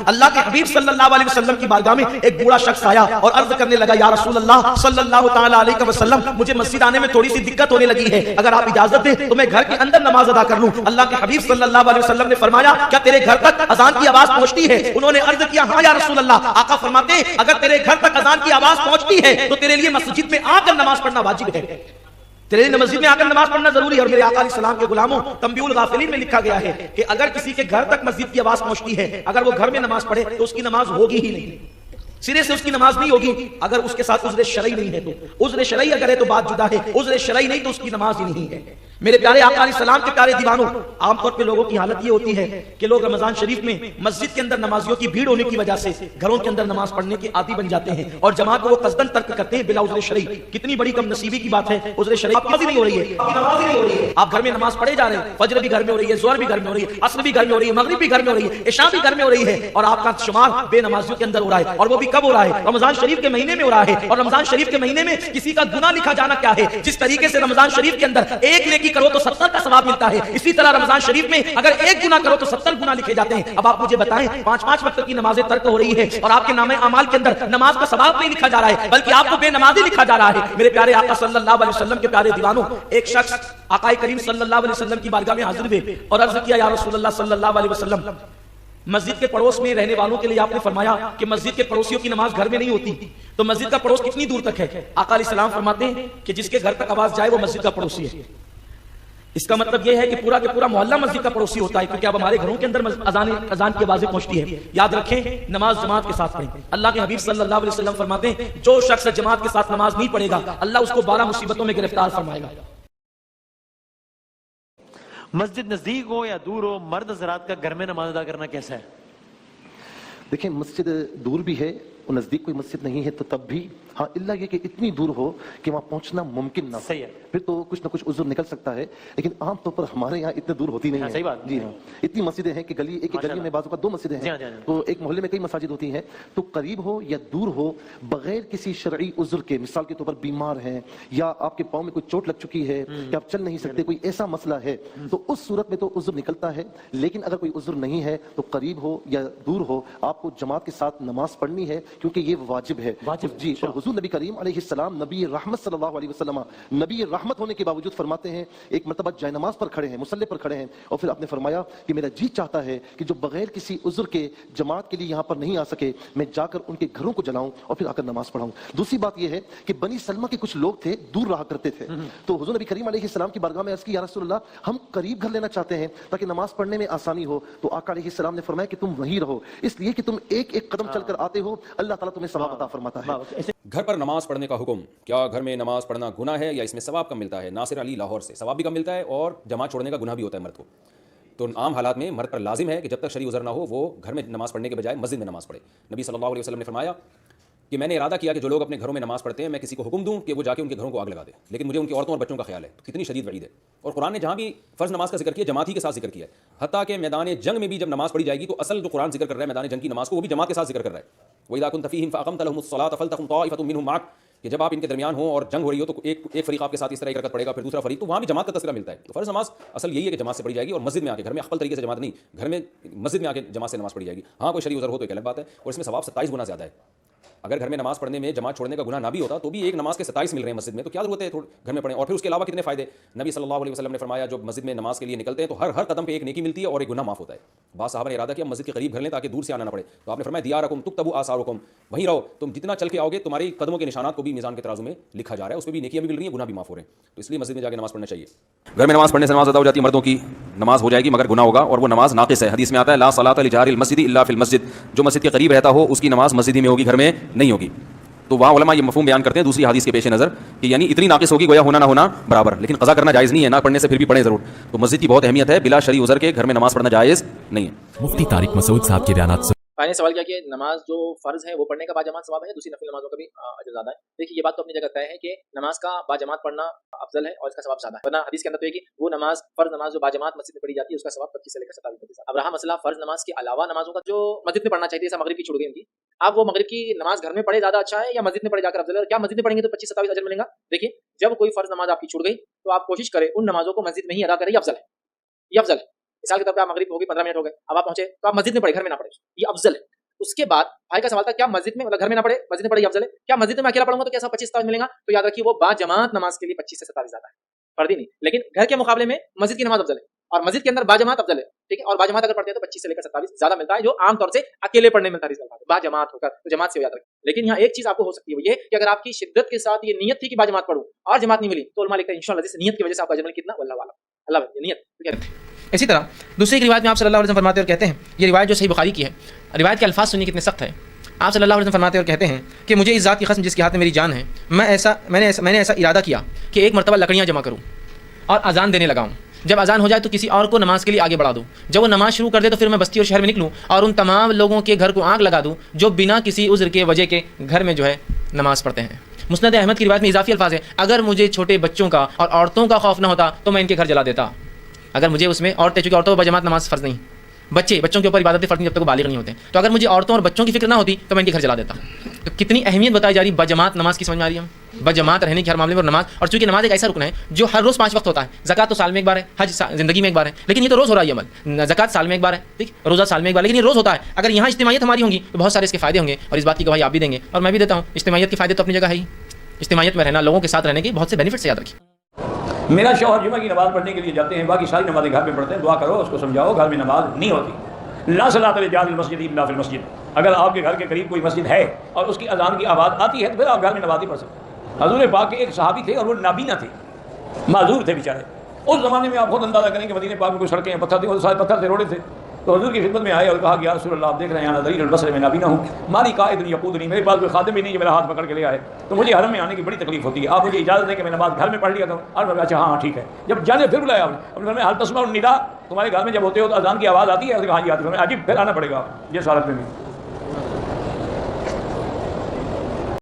اللہ کے حبیب صلی اللہ علیہ وسلم کی بارگاہ میں ایک بوڑھا شخص آیا اور عرض کرنے لگا یا رسول اللہ صلی اللہ تعالی علیہ وسلم مجھے مسجد آنے میں تھوڑی سی دقت ہونے لگی ہے، اگر آپ اجازت دیں تو میں گھر کے اندر نماز ادا کر لوں۔ اللہ کے حبیب صلی اللہ علیہ وسلم نے فرمایا کیا تیرے گھر تک اذان کی آواز پہنچتی ہے؟ انہوں نے عرض کیا ہاں یا رسول اللہ۔ آقا فرماتے ہیں اگر تیرے گھر تک اذان کی آواز پہنچتی ہے تو تیرے لیے مسجد میں آ کر نماز پڑھنا واجب ہے، تیرے لیے مسجد میں آ کر نماز پڑھنا ضروری ہے۔ اور میرے آقا علیہ السلام کے غلاموں تنبیہ الغافلین میں لکھا گیا ہے کہ اگر کسی کے گھر تک مسجد کی آواز پہنچتی ہے، اگر وہ گھر میں نماز پڑھے تو اس کی نماز ہوگی ہی نہیں، سرے سے اس کی نماز نہیں ہوگی، اگر اس کے ساتھ عذر شرعی نہیں ہے تو۔ عذر شرعی اگر ہے تو بات جدا ہے، عذر شرعی نہیں تو اس کی نماز ہی نہیں ہے۔ میرے پیارے آقا علیہ السلام کے پیارے دیوانوں، عام طور پہ لوگوں کی حالت یہ ہوتی ہے کہ لوگ رمضان شریف میں مسجد کے اندر نمازیوں کی بھیڑ ہونے کی وجہ سے گھروں کے اندر نماز پڑھنے کے عادی بن جاتے ہیں اور جماعت کو وہ قصدن ترک کرتے ہیں بلا عذر شرعی۔ کتنی بڑی کم نصیبی کی بات ہے، عذر شرعی نماز ہی نہیں ہو رہی ہے، آپ گھر میں نماز پڑھے جا رہے ہیں، فجر بھی گھر میں ہو رہی ہے، ظہر بھی گھر میں ہو رہی ہے، عصر بھی گھر میں ہو رہی ہے، مغرب بھی گھر میں ہو رہی ہے، عشاء بھی گھر میں ہو رہی ہے، اور آپ کا شمار بے نمازیوں کے اندر ہو رہا ہے۔ اور وہ بھی کب ہو رہا ہے؟ رمضان شریف کے مہینے میں ہو رہا ہے۔ اور رمضان شریف کے مہینے میں کسی کا گناہ لکھا جانا کیا ہے؟ جس طریقے سے رمضان شریف کے اندر ایک نیکی کرو تو 70 کا ثواب ملتا ہے، اسی طرح رمضان شریف میں اگر ایک گناہ کرو تو 70 گناہ لکھے جاتے ہیں۔ اب آپ مجھے بتائیں 5 وقت کی نمازیں ترک ہو رہی ہے اور آپ کے نامہ اعمال کے اندر نماز کا ثواب نہیں لکھا جا رہا ہے بلکہ آپ کو بے نمازی لکھا جا رہا ہے۔ میرے پیارے آقا صلی اللہ علیہ وسلم کے پیارے دیوانوں، ایک شخص آقا کریم صلی اللہ علیہ وسلم کی بارگاہ میں حاضر ہوئے اور عرض کیا یا رسول اللہ صلی اللہ علیہ وسلم مسجد کے پڑوس میں رہنے والوں کے لیے آپ نے فرمایا کہ مسجد کے پڑوسیوں کی نماز گھر میں نہیں ہوتی، تو مسجد کا پڑوس کتنی دور تک ہے؟ آقا علیہ السلام فرماتے ہیں کہ جس کے گھر تک آواز جائے وہ مسجد کا پڑوسی ہے۔ اس کا مطلب یہ ہے کہ پورا محلہ مسجد کا پڑوسی ہوتا ہے، کیونکہ اب ہمارے گھروں کے اندر اذان کی آوازیں پہنچتی ہے۔ یاد رکھیں نماز جماعت کے ساتھ پڑھیں۔ اللہ کے حبیب صلی اللہ علیہ وسلم فرماتے ہیں جو شخص جماعت کے ساتھ نماز نہیں پڑھے گا اللہ اس کو 12 مصیبتوں میں گرفتار فرمائے گا۔ مسجد نزدیک ہو یا دور ہو، مرد حضرات کا گھر میں نماز ادا کرنا کیسا ہے؟ دیکھیں مسجد دور بھی ہے اور نزدیک کوئی مسجد نہیں ہے تو تب بھی ہاں اللہ یہ کہ اتنی دور ہو کہ وہاں پہنچنا ممکن نہ ہو، صحیح ہے، پھر تو کچھ نہ کچھ عذر نکل سکتا ہے، لیکن عام طور پر ہمارے یہاں اتنے دور ہوتی نہیں ہے۔ صحیح بات، جی ہاں، اتنی مسجدیں ہیں کہ گلی ایک گلی میں بعض اوقات 2 مسجدیں ہیں، تو ایک محلے میں کئی مساجد ہوتی ہیں، تو قریب ہو یا دور ہو بغیر کسی شرعی عذر کے، مثال کے طور پر بیمار ہیں یا آپ کے پاؤں میں کوئی چوٹ لگ چکی ہے کہ آپ چل نہیں سکتے، کوئی ایسا مسئلہ ہے تو اس صورت میں تو عذر نکلتا ہے۔ لیکن اگر کوئی عذر نہیں ہے تو قریب ہو یا دور ہو آپ کو جماعت کے ساتھ نماز پڑھنی ہے کیونکہ یہ واجب ہے جی۔ اور حضور نبی کریم علیہ السلام نبی رحمت صلی اللہ علیہ وسلم نبی رحمت ہونے کے باوجود فرماتے ہیں ایک مرتبہ جائے نماز پر کھڑے ہیں، مصلی پر کھڑے ہیں، اور پھر آپ نے فرمایا کہ میرا جی چاہتا ہے کہ جو بغیر کسی عذر کے جماعت کے لیے یہاں پر نہیں آ سکے میں جا کر ان کے گھروں کو جلاؤں اور پھر آ کر نماز پڑھاؤں۔ دوسری بات یہ ہے کہ بنی سلمہ کے کچھ لوگ تھے دور رہا کرتے تھے، تو حضور نبی کریم علیہ السلام کی بارگاہ میں عرض کی یا رسول اللہ ہم قریب گھر لینا چاہتے ہیں تاکہ نماز پڑھنے میں آسانی ہو، تو آقا علیہ السلام نے فرمایا کہ تم وہیں رہو، اس لیے کہ تم ایک ایک قدم چل کر آتے ہو اللہ تعالیٰ تمہیں ثواب عطا فرماتا ہے۔ گھر پر نماز پڑھنے کا حکم، کیا گھر میں نماز پڑھنا گناہ ہے یا اس میں ثواب کم ملتا ہے؟ ناصر علی لاہور سے، ثواب بھی کم ملتا ہے اور جماعت چھوڑنے کا گناہ بھی ہوتا ہے مرد کو۔ تو عام حالات میں مرد پر لازم ہے کہ جب تک شرعی عذر نہ ہو وہ گھر میں نماز پڑھنے کے بجائے مسجد میں نماز پڑھے۔ نبی صلی اللہ علیہ وسلم نے فرمایا کہ میں نے ارادہ کیا کہ جو لوگ اپنے گھروں میں نماز پڑھتے ہیں میں کسی کو حکم دوں کہ وہ جا کے ان کے گھروں کو آگ لگا دے، لیکن مجھے ان کی عورتوں اور بچوں کا خیال ہے۔ تو کتنی شدید وعید ہے، اور قرآن نے جہاں بھی فرض نماز کا ذکر کیا جماعت ہی کے ساتھ ذکر کیا ہے، حتیٰ کہ میدان جنگ میں بھی جب نماز پڑھی جائے گی تو اصل جو قرآن ذکر کر رہا ہے میدان جنگ کی نماز کو وہ بھی جماعت کے ساتھ ذکر کر رہا ہے۔ وَإِذَا كُنْتَ فِيهِمْ فَأَقَمْتَ لَهُمُ الصَّلَاةَ فَلْتَقُمْ طَائِفَةٌ مِّنْهُمْ مَعَكَ، کہ جب آپ ان کے درمیان ہوں اور جنگ ہو رہی ہو تو ایک فریق آپ کے ساتھ اس طرح ایک رکعت پڑھے گا، پھر دوسرا فریق، تو وہاں بھی جماعت کا تذکرہ ملتا ہے۔ تو فرض نماز اصل یہی ہے کہ جماعت سے پڑھی جائے گی اور مسجد میں آ کے، گھر میں اخفل طریقے سے جماعت نہیں، گھر میں مسجد میں آ کے جماعت سے نماز پڑھی جائے گی۔ ہاں کوئی شرعی عذر ہو تو ایک الگ بات ہے، اور اس میں ثواب 27 گنا زیادہ ہے۔ اگر گھر میں نماز پڑھنے میں جماعت چھوڑنے کا گناہ نہ بھی ہوتا تو بھی ایک نماز کے 27 مل رہے ہیں مسجد میں، تو کیا ضرورت ہے گھر میں پڑھیں؟ اور پھر اس کے علاوہ کتنے فائدے نبی صلی اللہ علیہ وسلم نے فرمایا جو مسجد میں نماز کے لیے نکلتے ہیں تو ہر قدم پہ ایک نیکی ملتی ہے اور ایک گناہ معاف ہوتا ہے۔ بعض صحابہ نے ارادہ کیا مسجد کے قریب گھر لیں تاکہ دور سے آنا نہ پڑے، تو آپ نے فرمایا دیارکم تکتبوا آثارکم، وہیں رہو، تم جتنا چل کے آؤ گے تمہاری قدموں کے نشانات کو بھی میزان کے ترازو میں لکھا جا رہا ہے، اس پہ بھی نیکیاں بھی مل رہی ہیں، گناہ بھی معاف ہو رہے ہیں، تو اس لیے مسجد میں جا کے نماز پڑھنا چاہیے۔ گھر میں نماز پڑھنے سے نماز ادا ہو جاتی ہے، مردوں کی نماز ہو جائے گی مگر گناہ ہوگا اور وہ نماز ناقص ہے۔ حدیث میں آتا ہے لا صلاۃ لجار المسجد الا فی المسجد، جو مسجد کے قریب رہتا ہو اس کی نماز مسجد ہی میں ہوگی، گھر میں نہیں ہوگی۔ تو وہاں علماء یہ مفہوم بیان کرتے ہیں دوسری حدیث کے پیش نظر کہ یعنی اتنی ناقص ہوگی گویا ہونا نہ ہونا برابر، لیکن قضا کرنا جائز نہیں ہے، نہ پڑھنے سے پھر بھی پڑھیں ضرور۔ تو مسجد کی بہت اہمیت ہے، بلا شرعی عذر کے گھر میں نماز پڑھنا جائز نہیں ہے۔ مفتی طارق مسعود صاحب کے بیانات سے میں نے سوال کیا کہ نماز جو فرض ہے وہ پڑھنے کا باجماعت ثواب ہے، دوسری نفل نمازوں کا بھی اجر زیادہ ہے۔ دیکھیے یہ بات تو اپنی جگہ طے ہے کہ نماز کا باجماعت پڑھنا افضل ہے اور اس کا ثواب زیادہ ہے، ورنہ حدیث کے اندر تو یہ کہ وہ نماز فرض نماز جو باجماعت مسجد میں پڑھی جاتی ہے اس کا ثواب 25 سے لے کر 27۔ اب رہا مسئلہ فرض نماز کے علاوہ نمازوں کا جو مسجد میں پڑھنا چاہیے، جیسا مغرب کی چھوٹ گئی ان کی، آپ وہ مغرب کی نماز گھر میں پڑھے زیادہ اچھا ہے یا مسجد میں پڑھے جا کر افضل ہے؟ کیا مسجد میں پڑھیں گے تو 25-27 اجر ملیں گا؟ دیکھیے جب کوئی فرض نماز آپ کی چھوٹ گئی تو آپ کوشش کریں ان نمازوں کو مسجد میں ہی ادا کریں، یہ افضل ہے، یہ افضل ہے۔ مثال کے طور پہ آپ مغرب ہو گئی 15 منٹ ہو گئے، اب آپ پہنچے تو آپ مسجد میں پڑھیں، گھر میں نہ پڑھیں، یہ افضل ہے۔ اس کے بعد بھائی کا سوال تھا کیا مسجد میں مطلب گھر میں نہ پڑھے مسجد میں پڑھے افضل ہے, کیا مسجد میں اکیلا پڑھوں گا تو کیسا 25 ثواب ملے گا؟ تو یاد رکھیے وہ با جماعت نماز کے لیے 25 سے 27 زیادہ ہے, فردی نہیں. لیکن گھر کے مقابلے میں مسجد کی نماز افضل ہے, اور مسجد کے اندر با جماعت افضل ہے, ٹھیک ہے. اور با جماعت اگر پڑھتے ہیں تو 25 سے لے کر 27 زیادہ ملتا ہے, جو عام طور سے اکیلے پڑھنے میں ملتا ہے. با جماعت ہو کر تو جماعت سے یاد رکھیں. لیکن یہاں ایک چیز آپ کو ہو سکتی ہے وہ یہ کہ اگر آپ کی شدت کے ساتھ یہ نیت تھی کہ با جماعت پڑھوں اور جماعت نہیں ملی تو علماء لکھتے ہیں انشاءاللہ جس نیت کی وجہ سے آپ کا اجر کتنا واللہ اعلم, اللہ نیت. اسی طرح دوسری ایک روایت میں آپ صلی اللہ علیہ وسلم فرماتے اور کہتے ہیں, یہ روایت جو صحیح بخاری کی ہے, روایت کے الفاظ سنیے کتنے سخت ہے. آپ صلی اللہ علیہ وسلم فرماتے اور کہتے ہیں کہ مجھے اس ذات کی قسم جس کے ہاتھ میں میری جان ہے, میں نے ایسا ارادہ کیا کہ ایک مرتبہ لکڑیاں جمع کروں اور اذان دینے لگاؤں. جب اذان ہو جائے تو کسی اور کو نماز کے لیے آگے بڑھا دوں. جب وہ نماز شروع کر دے تو پھر میں بستی اور شہر میں نکلوں اور ان تمام لوگوں کے گھر کو آگ لگا دوں جو بنا کسی عذر کے وجہ کے گھر میں جو ہے نماز پڑھتے ہیں. مسند احمد کی روایت میں اضافی الفاظ ہے, اگر مجھے چھوٹے بچوں کا اور عورتوں کا خوف نہ ہوتا تو میں ان کے گھر جلا دیتا. اگر مجھے اس میں عورتیں, چونکہ عورتوں پر جماعت نماز فرض نہیں, بچوں کے اوپر عبادتیں فرض نہیں جب تک وہ بالغ نہیں ہوتے, تو اگر مجھے عورتوں اور بچوں کی فکر نہ ہوتی تو میں ان کے گھر جلا دیتا. تو کتنی اہمیت بتائی جا رہی بجماعت نماز کی, سمجھ میں آ رہی ہے ہم بجماعت رہنے کی ہر معاملے میں. اور نماز, اور چونکہ نماز ایک ایسا رکن ہے جو ہر روز 5 وقت ہوتا ہے. زکات تو سال میں ایک بار ہے, حج زندگی میں ایک بار ہے, لیکن یہ تو روز ہو رہا ہے عمل. زکات سال میں ایک بار ہے, ٹھیک, روزہ سال میں ایک بار, لیکن یہ روز ہوتا ہے. اگر یہاں اجتماعیت ہماری ہوگی تو بہت سارے اس کے فائدے ہوں گے, اور اس بات کی گواہی آپ بھی دیں گے اور میں بھی دیتا ہوں. اجتماعیت کے فائدے تو اپنی جگہ ہے ہی, اجتماعیت میں رہنا, لوگوں کے ساتھ رہنے کے بہت سے بینیفٹس یاد رکھیے. میرا شوہر جمعہ کی نماز پڑھنے کے لیے جاتے ہیں, باقی ساری نمازیں گھر میں پڑھتے ہیں. دعا کرو, اس کو سمجھاؤ گھر میں نماز نہیں ہوتی. لا صلاۃ للرجال فی المسجد الا فی المسجد. اگر آپ کے گھر کے قریب کوئی مسجد ہے اور اس کی اذان کی آواز آتی ہے تو پھر آپ گھر میں نماز نہیں پڑھ سکتے. حضور پاک کے ایک صحابی تھے اور وہ نابینا تھے, معذور تھے بیچارے. اس زمانے میں آپ خود اندازہ کریں کہ مدینے پاک میں کوئی سڑکیں پتھر تھے, وہ سارے پتھر سے روڑے تھے. تو حضور کی خدمت میں آئے اور کہا کہ یا رسول اللہ, آپ دیکھ رہے ہیں یہاں ضریر البصر میں نابینا ہوں, مالی قائد یقودنی, میرے پاس کوئی خادم بھی نہیں جو میرا ہاتھ پکڑ کے لے آئے, تو مجھے حرم میں آنے کی بڑی تکلیف ہوتی ہے. آپ مجھے اجازت دیں کہ میں نماز گھر میں پڑھ لیا کروں. اور میں اچھا ہاں ٹھیک ہے. جب جانے پھر بلایا آپ نے, میں حال تسمع النداء, تمہارے گھر میں جب ہوتے ہو تو اذان کی آواز آتی ہے؟ کہا جی آتی ہے. عجیب, پھر آنا پڑے گا جس حالت میں بھی.